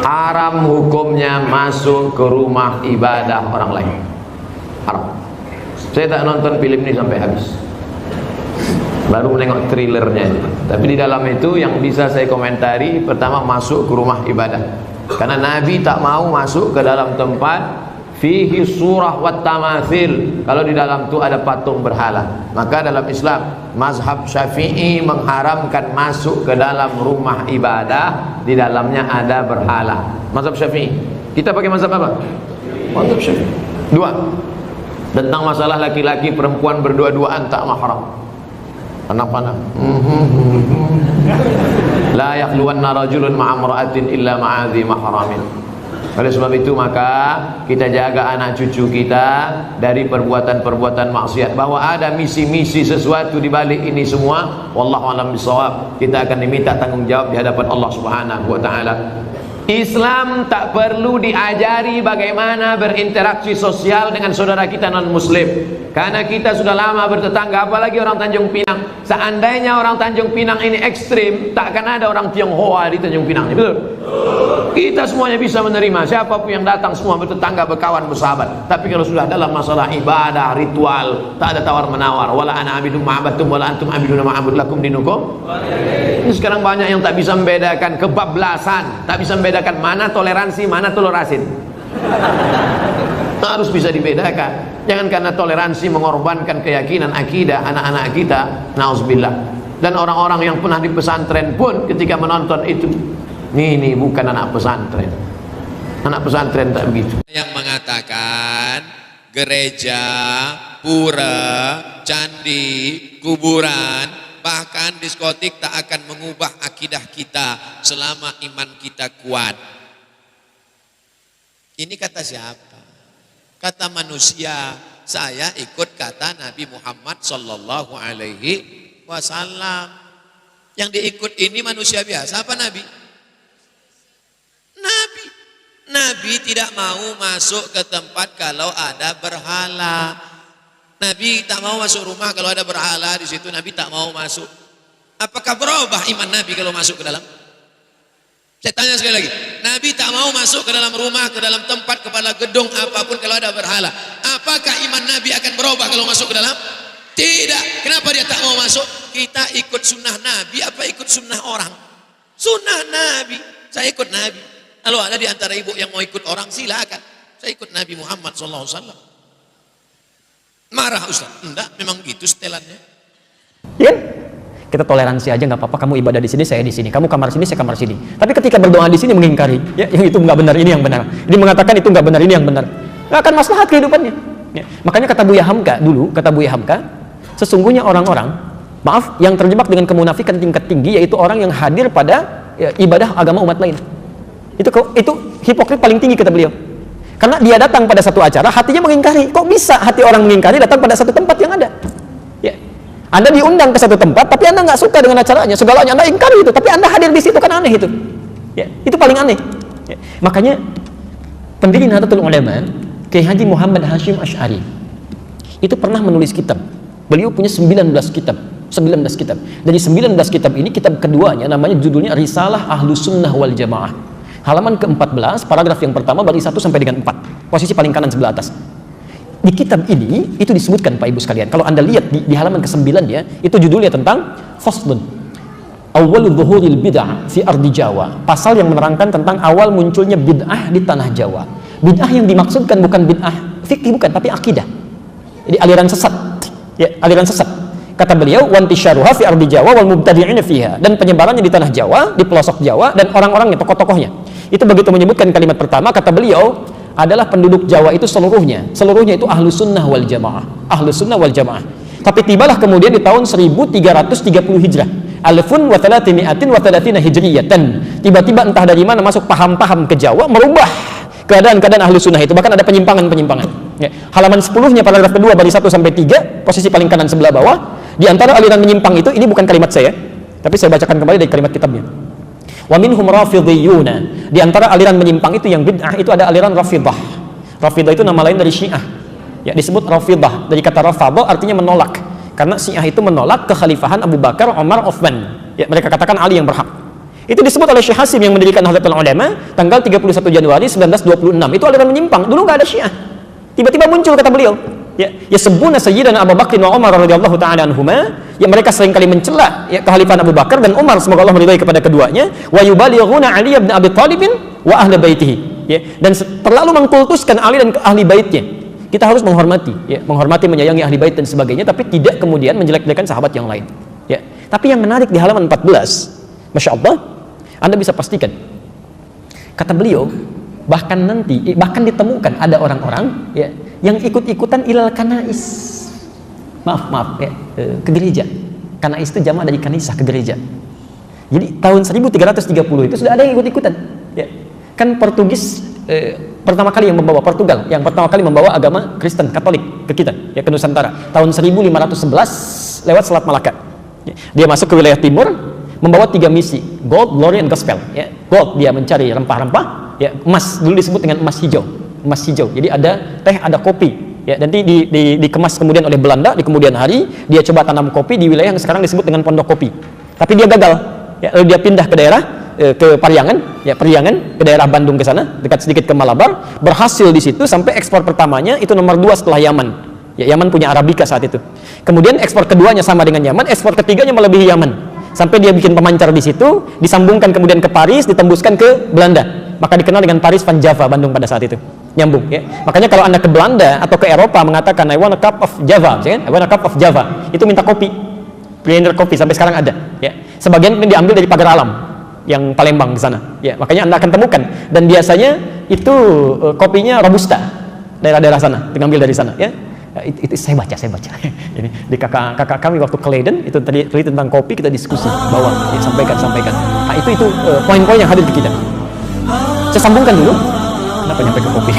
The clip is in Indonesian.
haram hukumnya masuk ke rumah ibadah orang lain. Haram. Saya tak nonton film ini sampai habis, baru menengok trailernya. Tapi di dalam itu yang bisa saya komentari, pertama masuk ke rumah ibadah, karena Nabi tak mau masuk ke dalam tempat fihi surah wat tamathil, kalau di dalam itu ada patung berhala. Maka dalam Islam mazhab Syafi'i mengharamkan masuk ke dalam rumah ibadah di dalamnya ada berhala. Mazhab Syafi'i. Kita pakai mazhab apa? Mazhab Syafi'i. Dua, tentang masalah laki-laki perempuan berdua-duaan tak mahram. Anak-anak la yakhluwanna rajulun ma'a imra'atin illa ma'adhi mahramin. Oleh sebab itu maka kita jaga anak cucu kita dari perbuatan-perbuatan maksiat, bahwa ada misi-misi sesuatu di balik ini semua. Wallahu a'lam bishawab. Kita akan diminta tanggung jawab di hadapan Allah Subhanahu wa taala. Islam tak perlu diajari bagaimana berinteraksi sosial dengan saudara kita non muslim, karena kita sudah lama bertetangga, apalagi orang Tanjung Pinang. Seandainya orang Tanjung Pinang ini ekstrim, tak akan ada orang Tionghoa di Tanjung Pinang, betul? Kita semuanya bisa menerima, siapapun yang datang semua bertetangga, berkawan, bersahabat. Tapi kalau sudah dalam masalah ibadah, ritual, tak ada tawar menawar. Wala ana abidum ma'abattum wala antum abiduna ma'abud lakum dinukum. Ini sekarang banyak yang tak bisa membedakan kebablasan, tak bisa membedakan mana toleransi, mana tolerasin. Harus bisa dibedakan. Jangan karena toleransi mengorbankan keyakinan akidah anak-anak kita, nauzubillah. Dan orang-orang yang pernah di pesantren pun ketika menonton itu, ini bukan anak pesantren. Anak pesantren tak begitu. Yang mengatakan gereja, pura, candi, kuburan, bahkan diskotik tak akan mengubah akidah kita selama iman kita kuat. Ini kata siapa? Kata manusia. Saya ikut kata Nabi Muhammad sallallahu alaihi wasallam. Yang diikut ini manusia biasa apa Nabi? Nabi. Nabi tidak mau masuk ke tempat kalau ada berhala. Nabi tak mau masuk rumah kalau ada berhala di situ. Nabi tak mau masuk. Apakah berubah iman Nabi kalau masuk ke dalam? Saya tanya sekali lagi. Nabi tak mau masuk ke dalam rumah, ke dalam tempat, kepala gedung apapun kalau ada berhala. Apakah iman Nabi akan berubah kalau masuk ke dalam? Tidak. Kenapa dia tak mau masuk? Kita ikut sunnah Nabi apa ikut sunnah orang? Sunnah Nabi. Saya ikut Nabi. Kalau ada di antara ibu yang mau ikut orang, silakan. Saya ikut Nabi Muhammad SAW. Marah Ustaz? Enggak, memang gitu setelannya. Ya, kita toleransi aja nggak apa-apa. Kamu ibadah di sini, saya di sini. Kamu kamar sini, saya kamar sini. Tapi ketika berdoa di sini mengingkari, ya, yang itu nggak benar, ini yang benar. Ini mengatakan itu nggak benar, ini yang benar. Nggak akan maslahat kehidupannya. Ya. Makanya kata Buya Hamka dulu, kata Buya Hamka, sesungguhnya orang-orang, maaf, yang terjebak dengan kemunafikan tingkat tinggi, yaitu orang yang hadir pada ya, ibadah agama umat lain. Itu hipokrit paling tinggi kata beliau. Karena dia datang pada satu acara, hatinya mengingkari. Kok bisa hati orang mengingkari datang pada satu tempat yang ada? Ya. Anda diundang ke satu tempat, tapi Anda nggak suka dengan acaranya, segalanya Anda ingkari itu, tapi Anda hadir di situ, kan aneh itu. Ya, itu paling aneh. Ya. Makanya pendiri Nahdlatul Ulama, Kiai Haji Muhammad Hashim Asy'ari, itu pernah menulis kitab. Beliau punya 19 kitab. 19 kitab. Dari 19 kitab ini, kitab keduanya namanya judulnya Risalah Ahlus Sunnah wal Jamaah. Halaman ke-14, paragraf yang pertama, baris 1 sampai dengan 4. Posisi paling kanan sebelah atas. Di kitab ini, itu disebutkan Pak Ibu sekalian. Kalau Anda lihat di halaman ke-9 ya, itu judulnya tentang Faslun Awwalu Dhuhuril Bid'ah fi Ardi Jawa. Pasal yang menerangkan tentang awal munculnya bid'ah di tanah Jawa. Bid'ah yang dimaksudkan bukan bid'ah fikih, bukan, tapi akidah. Jadi aliran sesat. Ya, aliran sesat. Kata beliau, wantisyaruha fi ardi Jawa wal mubtadi'ina fiha, dan penyebarannya di tanah Jawa, di pelosok Jawa, dan orang-orangnya, tokoh-tokohnya. Itu begitu menyebutkan kalimat pertama, kata beliau, adalah penduduk Jawa itu seluruhnya itu Ahlus Sunnah wal Jamaah. Ahlus Sunnah wal Jamaah. Tapi tibalah kemudian di tahun 1330 Hijrah. Alfun wa thalathimi'atin wa thalathina hijriyatan. Tiba-tiba entah dari mana masuk paham-paham ke Jawa, merubah keadaan-keadaan Ahlus Sunnah itu. Bahkan ada penyimpangan-penyimpangan. Ya. Halaman 10-nya paragraf kedua baris 1 sampai 3, posisi paling kanan sebelah bawah. Di antara aliran menyimpang itu, ini bukan kalimat saya, tapi saya bacakan kembali dari kalimat kitabnya. Wa minhum rafidhiyuna. Di antara aliran menyimpang itu yang bid'ah itu ada aliran Rafidah. Rafidah itu nama lain dari Syiah. Ya, disebut Rafidah dari kata rafadha, artinya menolak. Karena Syiah itu menolak kekhalifahan Abu Bakar, Umar, Utsman. Ya, mereka katakan Ali yang berhak. Itu disebut oleh Syekh Hasim yang mendirikan Nahdlatul Ulama tanggal 31 Januari 1926. Itu aliran menyimpang. Dulu nggak ada Syiah. Tiba-tiba muncul kata beliau. Ya sebuna Sayyidina Abu Bakr wa Umar radhiyallahu taala anhuma, ya mereka sering kali mencela ya kehalifahan Abu Bakar dan Umar, semoga Allah meridai kepada keduanya, wa yubalighuna Ali bin Abi Thalib wa ahli baitihi, ya, dan terlalu mengkultuskan Ali dan ahli baitnya. Kita harus menghormati, ya, menghormati, menyayangi ahli bait dan sebagainya, tapi tidak kemudian menjelek-jelekan sahabat yang lain, ya. Tapi yang menarik di halaman 14, Masya Allah, Anda bisa pastikan kata beliau, bahkan ditemukan ada orang-orang, ya, yang ikut-ikutan ilal kanais, maaf ya, ke gereja. Kanais itu jamak dari kanisah, ke gereja. Jadi tahun 1330 itu sudah ada yang ikut-ikutan, ya. Kan Portugis pertama kali yang membawa, Portugal yang pertama kali membawa agama Kristen Katolik ke kita, ya, ke Nusantara tahun 1511 lewat Selat Malaka, ya. Dia masuk ke wilayah timur membawa 3 misi, gold, glory, and gospel, ya. Gold, dia mencari rempah-rempah, ya. Emas, dulu disebut dengan emas hijau. Jadi ada teh, ada kopi, ya. Nanti dikemas kemudian oleh Belanda di kemudian hari. Dia coba tanam kopi di wilayah yang sekarang disebut dengan Pondok Kopi, tapi dia gagal, ya. Lalu dia pindah ke daerah ke Pariangan, ya, ke daerah Bandung ke sana, dekat sedikit ke Malabar. Berhasil di situ sampai ekspor pertamanya itu nomor 2 setelah Yaman, ya. Yaman punya Arabica saat itu. Kemudian ekspor keduanya sama dengan Yaman, ekspor ketiganya melebihi Yaman, sampai dia bikin pemancar di situ, disambungkan kemudian ke Paris, ditembuskan ke Belanda, maka dikenal dengan Paris Van Java, Bandung pada saat itu, nyambung, ya. Makanya kalau Anda ke Belanda atau ke Eropa mengatakan I want a cup of Java, I want a cup of Java, itu minta kopi, blender kopi, sampai sekarang ada, ya. Sebagian diambil dari Pagar Alam yang Palembang di sana, ya. Makanya Anda akan temukan, dan biasanya itu kopinya Robusta, daerah-daerah sana diambil dari sana, ya. Itu saya baca ini di kakak kami waktu ke Leiden itu tadi tentang kopi, kita diskusi bawa, ya, sampaikan. Nah, itu poin-poin yang hadir di kita. Saya sambungkan dulu, kenapa nyampe ke kopi.